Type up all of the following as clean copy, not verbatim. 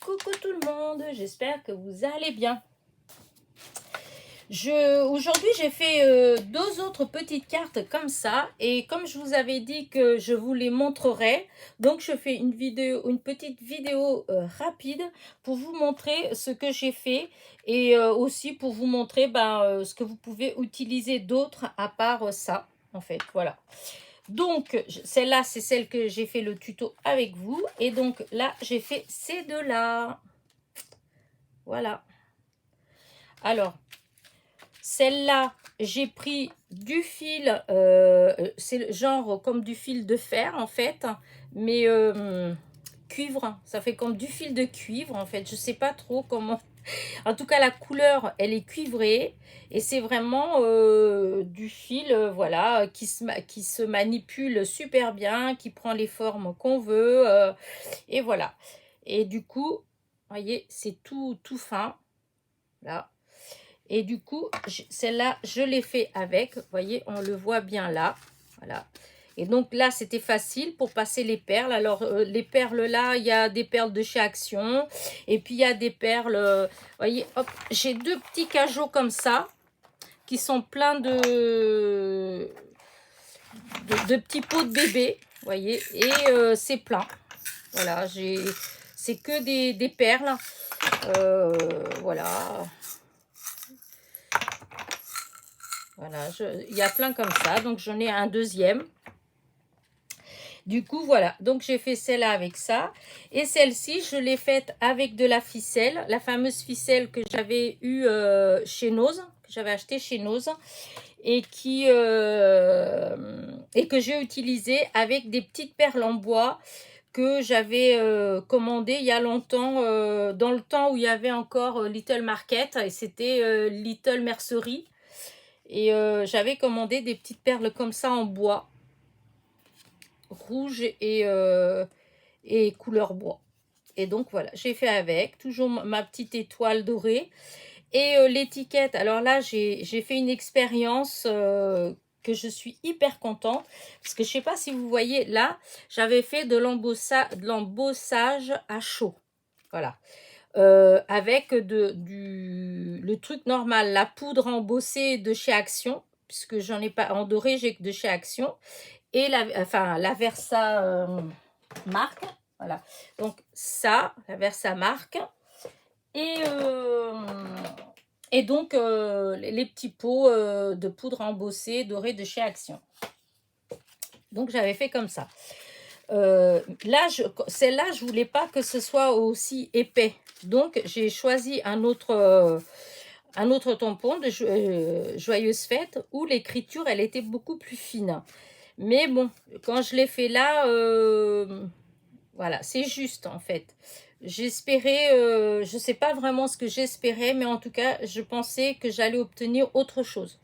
Coucou tout le monde, j'espère que vous allez bien. Aujourd'hui j'ai fait deux autres petites cartes comme ça, et comme je vous avais dit que je vous les montrerai, donc je fais une petite vidéo rapide pour vous montrer ce que j'ai fait, et aussi pour vous montrer ce que vous pouvez utiliser d'autre à part ça, en fait, voilà. Donc, celle-là, c'est celle que j'ai fait le tuto avec vous. Et donc, là, j'ai fait ces deux-là. Voilà. Alors, celle-là, j'ai pris du fil. C'est le genre comme du fil de fer, en fait. Mais cuivre. Ça fait comme du fil de cuivre, en fait. Je sais pas trop comment... En tout cas, la couleur, elle est cuivrée. Et c'est vraiment du fil, voilà, qui se manipule super bien, qui prend les formes qu'on veut. Et voilà. Et du coup, vous voyez, c'est tout fin. Là. Et du coup, celle-là, je l'ai fait avec. Vous voyez, on le voit bien là. Voilà. Et donc là, c'était facile pour passer les perles. Alors, les perles là, il y a des perles de chez Action. Et puis, il y a des perles... vous voyez, hop, j'ai deux petits cajots comme ça qui sont pleins de petits pots de bébé. Vous voyez, et c'est plein. Voilà, c'est que des perles. Voilà. Voilà, il y a plein comme ça. Donc, j'en ai un deuxième. Du coup, voilà. Donc, j'ai fait celle-là avec ça. Et celle-ci, je l'ai faite avec de la ficelle. La fameuse ficelle que j'avais eue chez Nose. Que j'avais acheté chez Nose. Et que j'ai utilisée avec des petites perles en bois que j'avais commandées il y a longtemps. Dans le temps où il y avait encore Little Market. Et c'était Little Mercerie. Et j'avais commandé des petites perles comme ça en bois. Rouge et couleur bois. Et donc voilà, j'ai fait avec. Toujours ma petite étoile dorée. Et l'étiquette, alors là, j'ai fait une expérience que je suis hyper contente. Parce que je ne sais pas si vous voyez, là, j'avais fait de l'embossage à chaud. Voilà. Avec le truc normal, la poudre embossée de chez Action, puisque j'en ai pas en doré, j'ai que de chez Action, et la Versa marque, voilà. Donc ça, la Versa marque, et donc les petits pots de poudre embossée dorée de chez Action. Donc j'avais fait comme ça. Là, celle-là, je voulais pas que ce soit aussi épais. Donc, j'ai choisi un autre tampon de Joyeuse Fête où l'écriture, elle était beaucoup plus fine. Mais bon, quand je l'ai fait là, voilà, c'est juste en fait. J'espérais, je sais pas vraiment ce que j'espérais, mais en tout cas, je pensais que j'allais obtenir autre chose.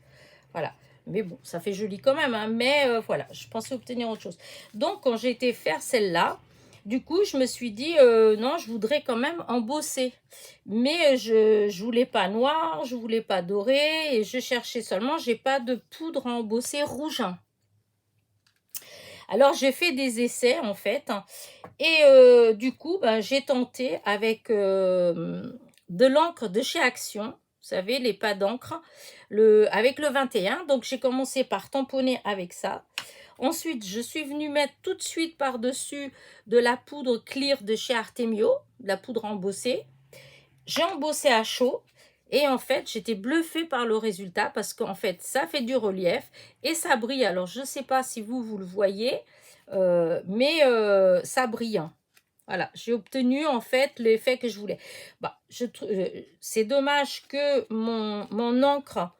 Voilà. Mais bon, ça fait joli quand même, hein, mais voilà, je pensais obtenir autre chose. Donc, quand j'ai été faire celle-là, du coup, je me suis dit, non, je voudrais quand même embosser. Mais je voulais pas noir, je voulais pas doré, et je cherchais seulement, j'ai pas de poudre à embosser rouge. Alors, j'ai fait des essais, en fait, et du coup, j'ai tenté avec de l'encre de chez Action. Vous savez, les pas d'encre, avec le 21. Donc, j'ai commencé par tamponner avec ça. Ensuite, je suis venue mettre tout de suite par-dessus de la poudre clear de chez Artemio, de la poudre embossée. J'ai embossé à chaud. Et en fait, j'étais bluffée par le résultat parce qu'en fait, ça fait du relief et ça brille. Alors, je ne sais pas si vous le voyez, mais ça brille. Voilà, j'ai obtenu en fait l'effet que je voulais. C'est dommage que mon encre,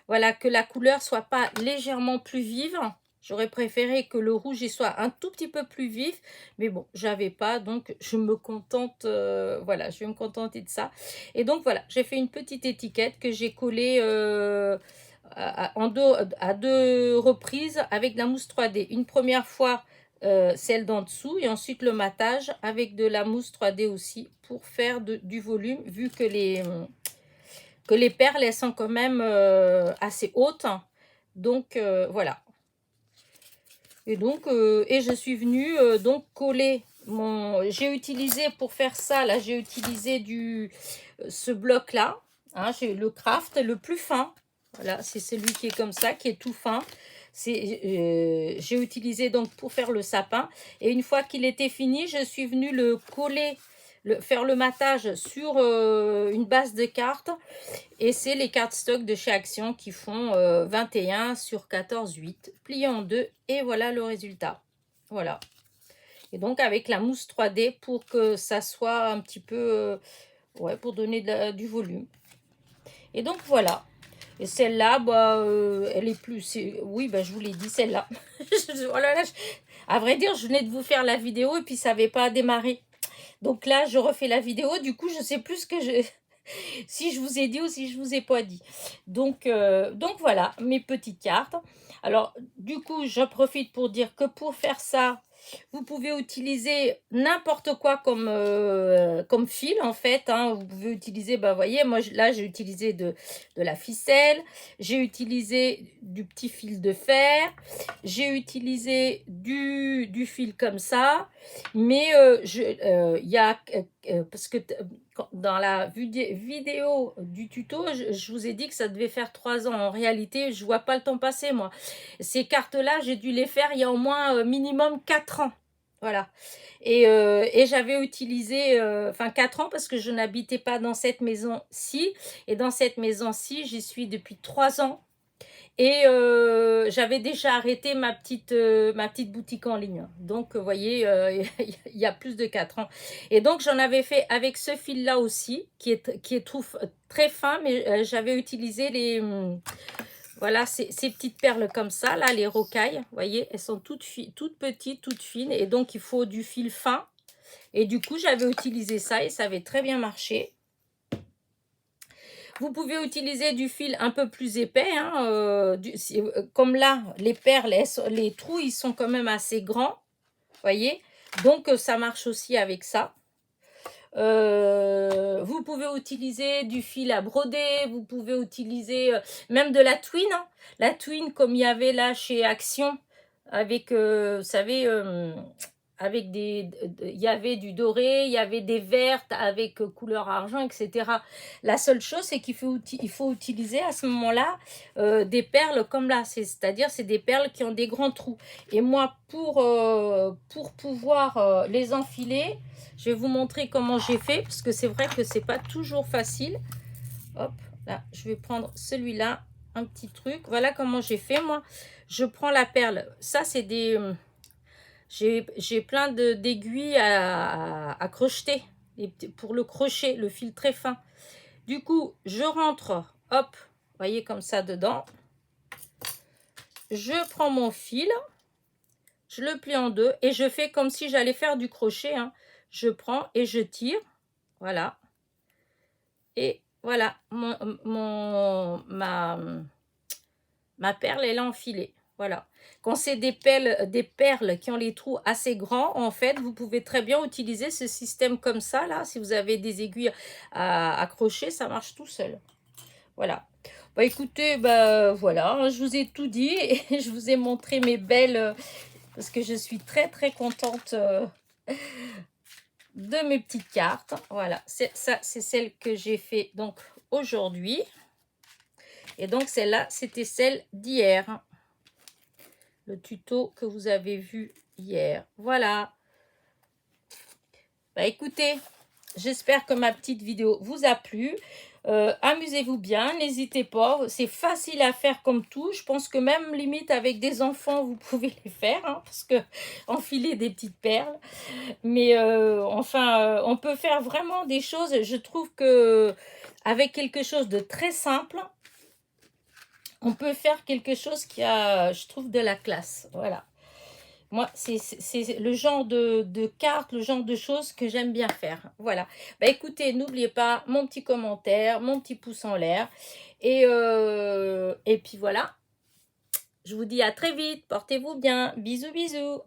voilà, que la couleur soit pas légèrement plus vive. J'aurais préféré que le rouge y soit un tout petit peu plus vif, mais bon, j'avais pas, donc je me contente, voilà, je vais me contenter de ça. Et donc voilà, j'ai fait une petite étiquette que j'ai collée à deux reprises avec de la mousse 3D. Une première fois, celle d'en dessous, et ensuite le matage avec de la mousse 3D aussi pour faire du volume, vu que les perles, elles sont quand même assez hautes. Donc, voilà. Et donc, et je suis venue donc coller j'ai utilisé pour faire ça, là, j'ai utilisé ce bloc-là. Hein, j'ai le craft le plus fin. Voilà, c'est celui qui est comme ça, qui est tout fin. J'ai utilisé donc pour faire le sapin. Et une fois qu'il était fini, je suis venue le coller, faire le matage sur une base de cartes. Et c'est les cartes stock de chez Action qui font 21 sur 14,8, plié en deux. Et voilà le résultat. Voilà. Et donc avec la mousse 3D pour que ça soit un petit peu, ouais, pour donner du volume. Et donc voilà. Et celle-là, bah, elle est plus... Oui, bah, je vous l'ai dit, celle-là. Oh là là, à vrai dire, je venais de vous faire la vidéo et puis ça n'avait pas démarré. Donc là, je refais la vidéo. Du coup, je sais plus ce que si je vous ai dit ou si je vous ai pas dit. Donc voilà, mes petites cartes. Alors, du coup, je profite pour dire que pour faire ça, vous pouvez utiliser n'importe quoi comme fil, en fait. Hein. Vous pouvez utiliser, bah, vous voyez, moi, là, j'ai utilisé de la ficelle. J'ai utilisé du petit fil de fer. J'ai utilisé du fil comme ça. Mais il y a... parce que dans la vidéo du tuto, je vous ai dit que ça devait faire 3 ans. En réalité, je vois pas le temps passer, moi. Ces cartes-là, j'ai dû les faire il y a au moins minimum 4 ans. Voilà. Et j'avais utilisé, 4 ans parce que je n'habitais pas dans cette maison-ci. Et dans cette maison-ci, j'y suis depuis 3 ans. Et j'avais déjà arrêté ma petite boutique en ligne. Donc, vous voyez, il y a plus de 4 ans. Et donc, j'en avais fait avec ce fil-là aussi, qui est très fin, mais j'avais utilisé voilà, ces petites perles comme ça, là, les rocailles. Vous voyez, elles sont toutes petites, toutes fines. Et donc, il faut du fil fin. Et du coup, j'avais utilisé ça et ça avait très bien marché. Vous pouvez utiliser du fil un peu plus épais, hein, comme là, les perles, les trous, ils sont quand même assez grands, voyez. Donc, ça marche aussi avec ça. Vous pouvez utiliser du fil à broder, vous pouvez utiliser même de la twine. Hein. La twine, comme il y avait là chez Action, avec, vous savez... avec il y avait du doré, il y avait des vertes avec couleur argent, etc. La seule chose, c'est qu'il faut utiliser à ce moment-là des perles comme là, c'est-à-dire c'est des perles qui ont des grands trous. Et moi, pour pouvoir les enfiler, je vais vous montrer comment j'ai fait, parce que c'est vrai que c'est pas toujours facile. Hop, là, je vais prendre celui-là, un petit truc. Voilà comment j'ai fait, moi. Je prends la perle. Ça, c'est des... J'ai plein d'aiguilles à crocheter pour le crochet, le fil très fin. Du coup, je rentre, hop, voyez comme ça dedans. Je prends mon fil, je le plie en deux et je fais comme si j'allais faire du crochet. Hein. Je prends et je tire, voilà. Et voilà, ma perle, elle est enfilée. Voilà. Quand c'est des perles qui ont les trous assez grands, en fait, vous pouvez très bien utiliser ce système comme ça, là. Si vous avez des aiguilles à accrocher, ça marche tout seul. Voilà. Bah écoutez, bah voilà, hein, je vous ai tout dit et je vous ai montré mes belles... parce que je suis très très contente de mes petites cartes. Voilà, ça c'est celle que j'ai fait donc aujourd'hui. Et donc celle-là, c'était celle d'hier. Le tuto que vous avez vu hier. Voilà. Bah écoutez, j'espère que ma petite vidéo vous a plu. Amusez-vous bien, n'hésitez pas. C'est facile à faire comme tout. Je pense que même limite avec des enfants, vous pouvez les faire. Hein, parce que enfiler des petites perles. Mais enfin, on peut faire vraiment des choses. Je trouve que avec quelque chose de très simple, on peut faire quelque chose qui a, je trouve, de la classe. Voilà. Moi, c'est le genre de cartes, le genre de choses que j'aime bien faire. Voilà. Bah écoutez, n'oubliez pas mon petit commentaire, mon petit pouce en l'air. Et puis voilà. Je vous dis à très vite. Portez-vous bien. Bisous, bisous.